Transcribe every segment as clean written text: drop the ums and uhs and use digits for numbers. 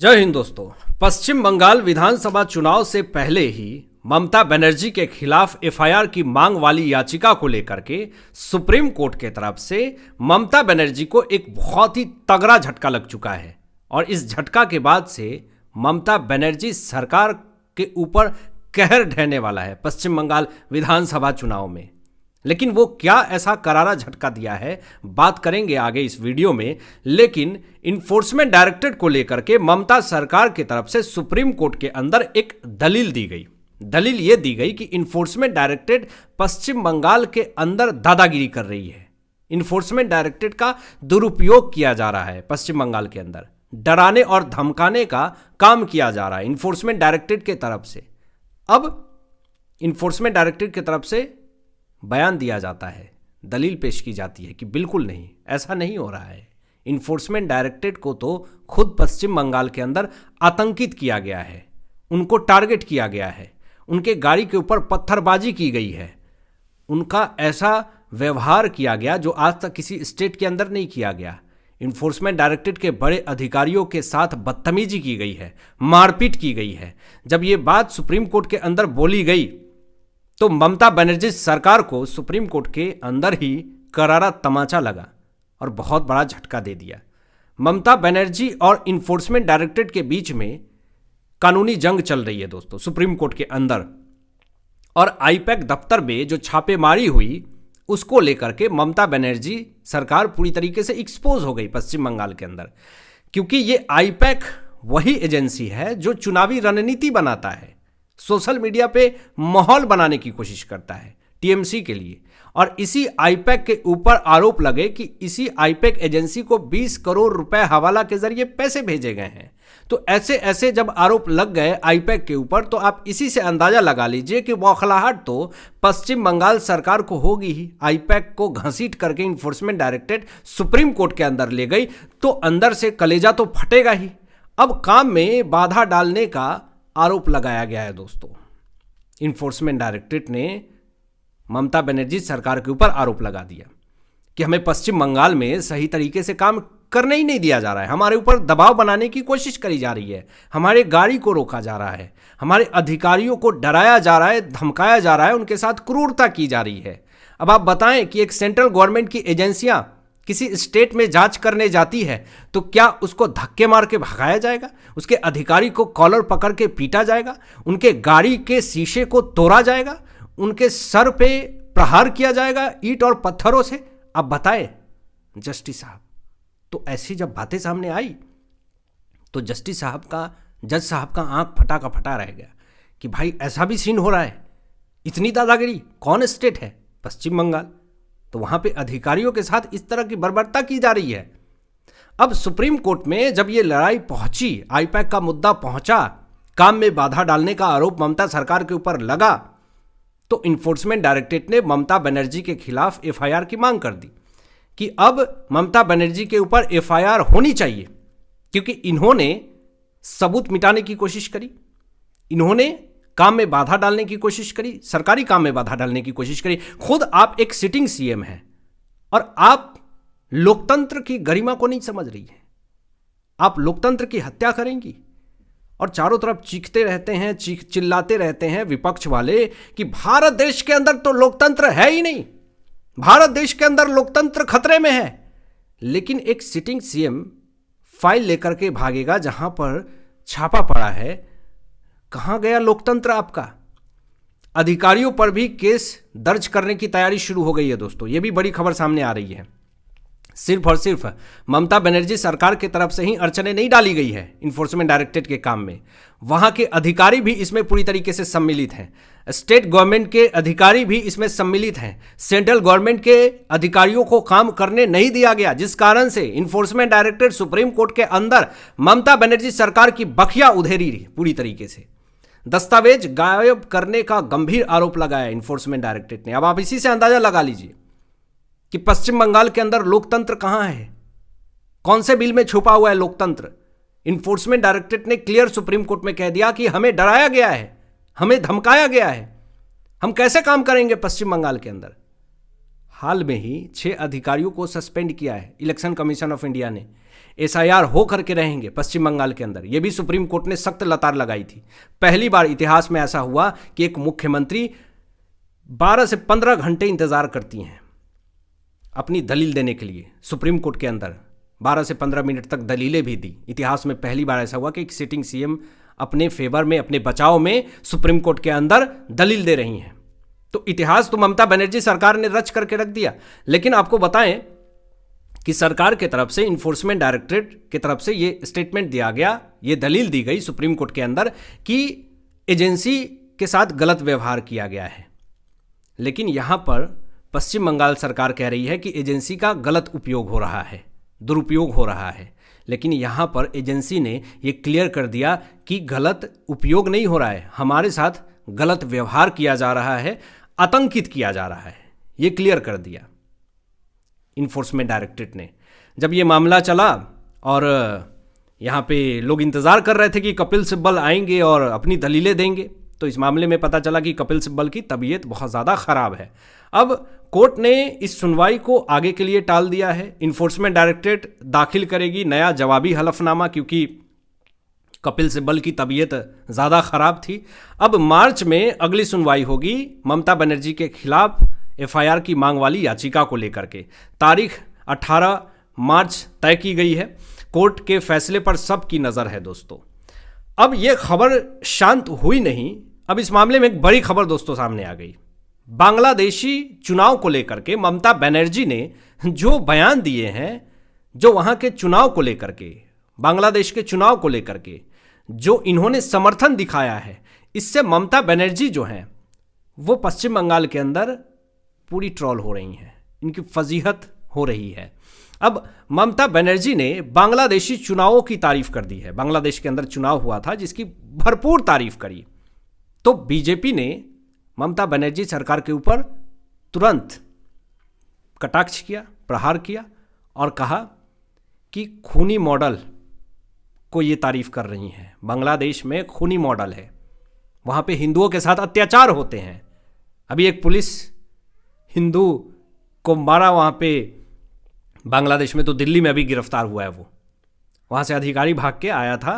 जय हिंद दोस्तों। पश्चिम बंगाल विधानसभा चुनाव से पहले ही ममता बनर्जी के खिलाफ एफआईआर की मांग वाली याचिका को लेकर के सुप्रीम कोर्ट के तरफ से ममता बनर्जी को एक बहुत ही तगड़ा झटका लग चुका है और इस झटका के बाद से ममता बनर्जी सरकार के ऊपर कहर ढहने वाला है पश्चिम बंगाल विधानसभा चुनाव में। लेकिन वो क्या ऐसा करारा झटका दिया है, बात करेंगे आगे इस वीडियो में। लेकिन इन्फोर्समेंट डायरेक्टरेट को लेकर के ममता सरकार की तरफ से सुप्रीम कोर्ट के अंदर एक दलील दी गई। दलील ये दी गई कि इन्फोर्समेंट डायरेक्टरेट पश्चिम बंगाल के अंदर दादागिरी कर रही है। इन्फोर्समेंट डायरेक्टरेट का दुरुपयोग किया जा रहा है पश्चिम बंगाल के अंदर, डराने और धमकाने का काम किया जा रहा है इन्फोर्समेंट डायरेक्टरेट की तरफ से। अब इन्फोर्समेंट डायरेक्टरेट की तरफ से बयान दिया जाता है, दलील पेश की जाती है कि बिल्कुल नहीं, ऐसा नहीं हो रहा है। इन्फोर्समेंट डायरेक्टरेट को तो खुद पश्चिम बंगाल के अंदर आतंकित किया गया है, उनको टारगेट किया गया है, उनके गाड़ी के ऊपर पत्थरबाजी की गई है, उनका ऐसा व्यवहार किया गया जो आज तक किसी स्टेट के अंदर नहीं किया गया। इन्फोर्समेंट डायरेक्टरेट के बड़े अधिकारियों के साथ बदतमीजी की गई है, मारपीट की गई है। जब ये बात सुप्रीम कोर्ट के अंदर बोली गई तो ममता बनर्जी सरकार को सुप्रीम कोर्ट के अंदर ही करारा तमाचा लगा और बहुत बड़ा झटका दे दिया। ममता बनर्जी और इन्फोर्समेंट डायरेक्टरेट के बीच में कानूनी जंग चल रही है दोस्तों सुप्रीम कोर्ट के अंदर। और आईपैक दफ्तर में जो छापेमारी हुई उसको लेकर के ममता बनर्जी सरकार पूरी तरीके से एक्सपोज हो गई पश्चिम बंगाल के अंदर, क्योंकि ये आईपैक वही एजेंसी है जो चुनावी रणनीति बनाता है, सोशल मीडिया पे माहौल बनाने की कोशिश करता है टीएमसी के लिए। और इसी आईपैक के ऊपर आरोप लगे कि इसी आईपैक एजेंसी को 20 करोड़ रुपए हवाला के जरिए पैसे भेजे गए हैं। तो ऐसे ऐसे जब आरोप लग गए आईपैक के ऊपर तो आप इसी से अंदाजा लगा लीजिए कि बौखलाहट तो पश्चिम बंगाल सरकार को होगी ही। आईपैक को घसीट करके इन्फोर्समेंट डायरेक्टरेट सुप्रीम कोर्ट के अंदर ले गई तो अंदर से कलेजा तो फटेगा ही। अब काम में बाधा डालने का आरोप लगाया गया है दोस्तों। इन्फोर्समेंट डायरेक्टरेट ने ममता बनर्जी सरकार के ऊपर आरोप लगा दिया कि हमें पश्चिम बंगाल में सही तरीके से काम करने ही नहीं दिया जा रहा है, हमारे ऊपर दबाव बनाने की कोशिश करी जा रही है, हमारे गाड़ी को रोका जा रहा है, हमारे अधिकारियों को डराया जा रहा है, धमकाया जा रहा है, उनके साथ क्रूरता की जा रही है। अब आप बताएं कि एक सेंट्रल गवर्नमेंट की एजेंसियां किसी स्टेट में जांच करने जाती है तो क्या उसको धक्के मार के भगाया जाएगा, उसके अधिकारी को कॉलर पकड़ के पीटा जाएगा, उनके गाड़ी के शीशे को तोड़ा जाएगा, उनके सर पे प्रहार किया जाएगा ईंट और पत्थरों से? अब बताएं जस्टिस साहब। तो ऐसी जब बातें सामने आई तो जज साहब का आंख फटा का फटा रह गया कि भाई ऐसा भी सीन हो रहा है, इतनी दादागिरी। कौन स्टेट है? पश्चिम बंगाल। तो वहां पे अधिकारियों के साथ इस तरह की बर्बरता की जा रही है। अब सुप्रीम कोर्ट में जब ये लड़ाई पहुंची, आईपैक का मुद्दा पहुंचा, काम में बाधा डालने का आरोप ममता सरकार के ऊपर लगा, तो इन्फोर्समेंट डायरेक्टरेट ने ममता बनर्जी के खिलाफ एफआईआर की मांग कर दी कि अब ममता बनर्जी के ऊपर एफआईआर होनी चाहिए, क्योंकि इन्होंने सबूत मिटाने की कोशिश करी, इन्होंने काम में बाधा डालने की कोशिश करी, सरकारी काम में बाधा डालने की कोशिश करी। खुद आप एक सिटिंग सीएम हैं और आप लोकतंत्र की गरिमा को नहीं समझ रही हैं। आप लोकतंत्र की हत्या करेंगी और चारों तरफ चीखते रहते हैं, चिल्लाते रहते हैं विपक्ष वाले कि भारत देश के अंदर तो लोकतंत्र है ही नहीं, भारत देश के अंदर लोकतंत्र खतरे में है। लेकिन एक सिटिंग सीएम फाइल लेकर के भागेगा जहां पर छापा पड़ा है, कहां गया लोकतंत्र आपका? अधिकारियों पर भी केस दर्ज करने की तैयारी शुरू हो गई है दोस्तों, यह भी बड़ी खबर सामने आ रही है। सिर्फ और सिर्फ ममता बनर्जी सरकार की तरफ से ही अड़चने नहीं डाली गई है इन्फोर्समेंट डायरेक्टरेट के काम में, वहां के अधिकारी भी इसमें पूरी तरीके से सम्मिलित हैं, स्टेट गवर्नमेंट के अधिकारी भी इसमें सम्मिलित हैं, सेंट्रल गवर्नमेंट के अधिकारियों को काम करने नहीं दिया गया, जिस कारण से इन्फोर्समेंट डायरेक्टरेट सुप्रीम कोर्ट के अंदर ममता बनर्जी सरकार की बखिया उधेरी रही पूरी तरीके से। दस्तावेज गायब करने का गंभीर आरोप लगाया इन्फोर्समेंट डायरेक्टरेट ने। अब आप इसी से अंदाजा लगा लीजिए कि पश्चिम बंगाल के अंदर लोकतंत्र कहां है, कौन से बिल में छुपा हुआ है लोकतंत्र। इन्फोर्समेंट डायरेक्टरेट ने क्लियर सुप्रीम कोर्ट में कह दिया कि हमें डराया गया है, हमें धमकाया गया है, हम कैसे काम करेंगे पश्चिम बंगाल के अंदर। हाल में ही 6 अधिकारियों को सस्पेंड किया है इलेक्शन कमीशन ऑफ इंडिया ने। एसआईआर हो करके रहेंगे पश्चिम बंगाल के अंदर। ये भी सुप्रीम कोर्ट ने सख्त लतार लगाई थी। पहली बार इतिहास में ऐसा हुआ कि एक मुख्यमंत्री 12 से 15 घंटे इंतजार करती हैं अपनी दलील देने के लिए। सुप्रीम कोर्ट के अंदर 12 से 15 मिनट तक दलीलें भी दी। इतिहास में पहली बार ऐसा हुआ कि एक सिटिंग सीएम अपने फेवर में, अपने बचाव में सुप्रीम कोर्ट के अंदर दलील दे रही हैं। तो इतिहास तो ममता बनर्जी सरकार ने रच करके रख दिया। लेकिन आपको बताएं कि सरकार के तरफ से, इन्फोर्समेंट डायरेक्टरेट की तरफ से ये स्टेटमेंट दिया गया, ये दलील दी गई सुप्रीम कोर्ट के अंदर कि एजेंसी के साथ गलत व्यवहार किया गया है। लेकिन यहां पर पश्चिम बंगाल सरकार कह रही है कि एजेंसी का गलत उपयोग हो रहा है, दुरुपयोग हो रहा है। लेकिन यहां पर एजेंसी ने ये क्लियर कर दिया कि गलत उपयोग नहीं हो रहा है, हमारे साथ गलत व्यवहार किया जा रहा है, आतंकित किया जा रहा है, ये क्लियर कर दिया इन्फोर्समेंट डायरेक्टरेट ने। जब ये मामला चला और यहाँ पे लोग इंतज़ार कर रहे थे कि कपिल सिब्बल आएंगे और अपनी दलीलें देंगे, तो इस मामले में पता चला कि कपिल सिब्बल की तबीयत बहुत ज़्यादा ख़राब है। अब कोर्ट ने इस सुनवाई को आगे के लिए टाल दिया है। इन्फोर्समेंट डायरेक्टरेट दाखिल करेगी नया जवाबी हलफनामा, क्योंकि कपिल सिब्बल की तबीयत ज़्यादा ख़राब थी। अब मार्च में अगली सुनवाई होगी ममता बनर्जी के खिलाफ एफआईआर की मांग वाली याचिका को लेकर के। तारीख 18 मार्च तय की गई है। कोर्ट के फैसले पर सबकी नज़र है दोस्तों। अब ये खबर शांत हुई नहीं, अब इस मामले में एक बड़ी खबर दोस्तों सामने आ गई। बांग्लादेशी चुनाव को लेकर के ममता बनर्जी ने जो बयान दिए हैं, जो वहाँ के चुनाव को लेकर के, बांग्लादेश के चुनाव को लेकर के जो इन्होंने समर्थन दिखाया है, इससे ममता बनर्जी जो हैं वो पश्चिम बंगाल के अंदर पूरी ट्रोल हो रही हैं, इनकी फजीहत हो रही है। अब ममता बनर्जी ने बांग्लादेशी चुनावों की तारीफ कर दी है। बांग्लादेश के अंदर चुनाव हुआ था जिसकी भरपूर तारीफ करी। तो बीजेपी ने ममता बनर्जी सरकार के ऊपर तुरंत कटाक्ष किया, प्रहार किया और कहा कि खूनी मॉडल को ये तारीफ कर रही हैं। बांग्लादेश में खूनी मॉडल है, वहाँ पे हिंदुओं के साथ अत्याचार होते हैं। अभी एक पुलिस हिंदू को मारा वहाँ पे बांग्लादेश में, तो दिल्ली में अभी गिरफ्तार हुआ है वो। वहाँ से अधिकारी भाग के आया था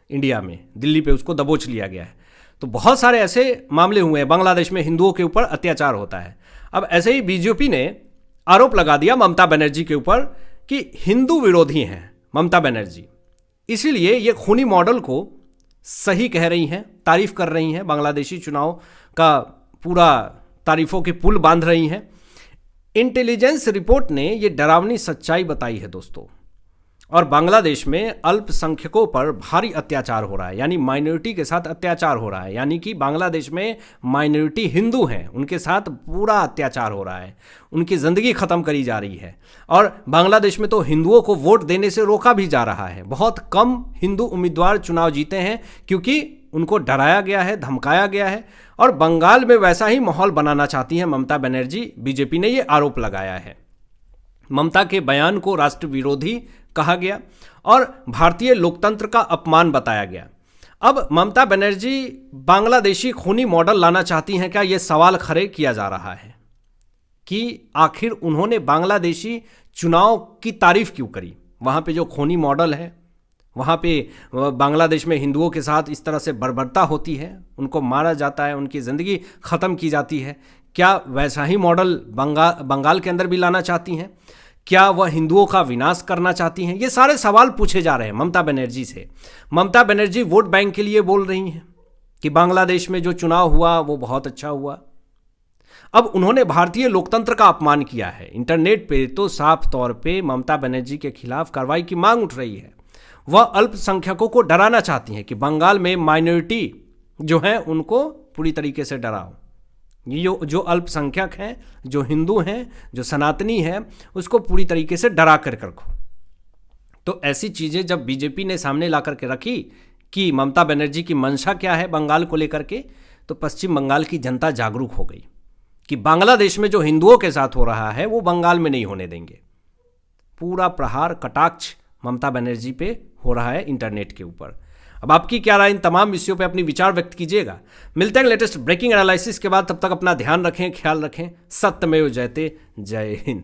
इंडिया में, दिल्ली पे उसको दबोच लिया गया है। तो बहुत सारे ऐसे मामले हुए हैं, बांग्लादेश में हिंदुओं के ऊपर अत्याचार होता है। अब ऐसे ही बीजेपी ने आरोप लगा दिया ममता बनर्जी के ऊपर कि हिंदू विरोधी हैं ममता बनर्जी, इसीलिए ये खूनी मॉडल को सही कह रही हैं, तारीफ कर रही हैं, बांग्लादेशी चुनाव का पूरा तारीफों के पुल बांध रही हैं। इंटेलिजेंस रिपोर्ट ने ये डरावनी सच्चाई बताई है दोस्तों। और बांग्लादेश में अल्पसंख्यकों पर भारी अत्याचार हो रहा है, यानी माइनॉरिटी के साथ अत्याचार हो रहा है। यानी कि बांग्लादेश में माइनॉरिटी हिंदू हैं, उनके साथ पूरा अत्याचार हो रहा है, उनकी ज़िंदगी ख़त्म करी जा रही है। और बांग्लादेश में तो हिंदुओं को वोट देने से रोका भी जा रहा है। बहुत कम हिंदू उम्मीदवार चुनाव जीते हैं क्योंकि उनको डराया गया है, धमकाया गया है। और बंगाल में वैसा ही माहौल बनाना चाहती हैं ममता बनर्जी। बीजेपी ने ये आरोप लगाया है। ममता के बयान को राष्ट्र विरोधी कहा गया और भारतीय लोकतंत्र का अपमान बताया गया। अब ममता बनर्जी बांग्लादेशी खूनी मॉडल लाना चाहती हैं क्या, ये सवाल खड़े किया जा रहा है कि आखिर उन्होंने बांग्लादेशी चुनाव की तारीफ क्यों करी। वहाँ पे जो खूनी मॉडल है, वहाँ पे बांग्लादेश में हिंदुओं के साथ इस तरह से बर्बरता होती है, उनको मारा जाता है, उनकी ज़िंदगी ख़त्म की जाती है, क्या वैसा ही मॉडल बंगाल के अंदर भी लाना चाहती हैं? क्या वह हिंदुओं का विनाश करना चाहती हैं? ये सारे सवाल पूछे जा रहे हैं ममता बनर्जी से। ममता बनर्जी वोट बैंक के लिए बोल रही हैं कि बांग्लादेश में जो चुनाव हुआ वो बहुत अच्छा हुआ। अब उन्होंने भारतीय लोकतंत्र का अपमान किया है। इंटरनेट पे तो साफ तौर पे ममता बनर्जी के खिलाफ कार्रवाई की मांग उठ रही है। वह अल्पसंख्यकों को डराना चाहती हैं कि बंगाल में माइनॉरिटी जो है उनको पूरी तरीके से डराओ। ये जो अल्पसंख्यक हैं, जो हिंदू हैं, जो सनातनी हैं, उसको पूरी तरीके से डरा कर रखो। तो ऐसी चीज़ें जब बीजेपी ने सामने ला करके रखी कि ममता बनर्जी की मंशा क्या है बंगाल को लेकर के, तो पश्चिम बंगाल की जनता जागरूक हो गई कि बांग्लादेश में जो हिंदुओं के साथ हो रहा है वो बंगाल में नहीं होने देंगे। पूरा प्रहार, कटाक्ष ममता बनर्जी पे हो रहा है इंटरनेट के ऊपर। अब आपकी क्या राय, इन तमाम विषयों पे अपनी विचार व्यक्त कीजिएगा। मिलते हैं लेटेस्ट ब्रेकिंग एनालिसिस के बाद, तब तक अपना ध्यान रखें, ख्याल रखें। सत्यमेव जयते। जय हिंद।